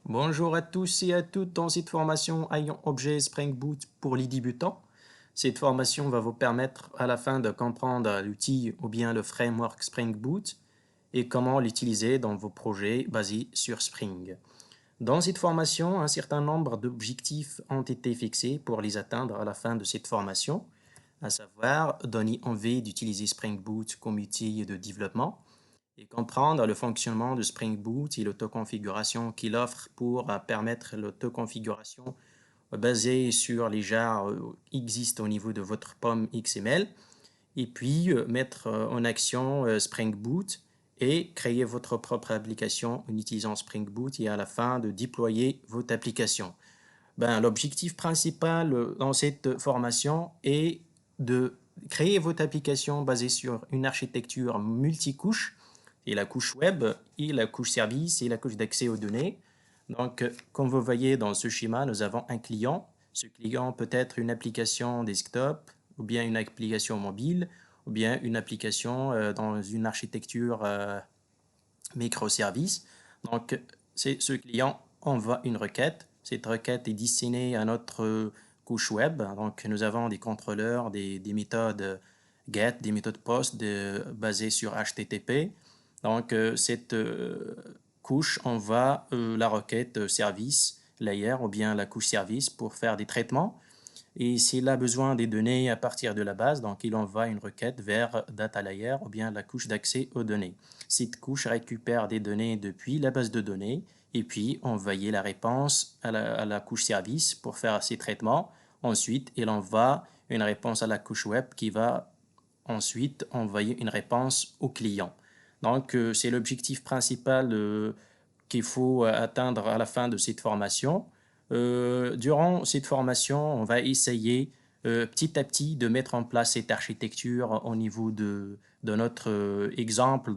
Bonjour à tous et à toutes dans cette formation Ayant Objet Spring Boot pour les débutants. Cette formation va vous permettre à la fin de comprendre l'outil ou bien le framework Spring Boot et comment l'utiliser dans vos projets basés sur Spring. Dans cette formation, un certain nombre d'objectifs ont été fixés pour les atteindre à la fin de cette formation, à savoir donner envie d'utiliser Spring Boot comme outil de développement, et comprendre le fonctionnement de Spring Boot et l'autoconfiguration qu'il offre pour permettre l'autoconfiguration basée sur les jars existent au niveau de votre pomme XML et puis mettre en action Spring Boot et créer votre propre application en utilisant Spring Boot et à la fin de déployer votre application. L'objectif principal dans cette formation est de créer votre application basée sur une architecture multicouche, et la couche web, et la couche service, et la couche d'accès aux données. Donc, comme vous voyez dans ce schéma, nous avons un client. Ce client peut être une application desktop, ou bien une application mobile, ou bien une application dans une architecture microservice. Donc, ce client envoie une requête. Cette requête est destinée à notre couche web. Donc, nous avons des contrôleurs, des méthodes GET, des méthodes POST basées sur HTTP. Donc, cette couche envoie la requête service layer ou bien la couche service pour faire des traitements. Et s'il a besoin des données à partir de la base, donc il envoie une requête vers Data Layer ou bien la couche d'accès aux données. Cette couche récupère des données depuis la base de données et puis envoyer la réponse à la couche service pour faire ces traitements. Ensuite, il envoie une réponse à la couche web qui va ensuite envoyer une réponse au client. Donc, c'est l'objectif principal qu'il faut atteindre à la fin de cette formation. Durant cette formation, on va essayer petit à petit de mettre en place cette architecture au niveau de notre exemple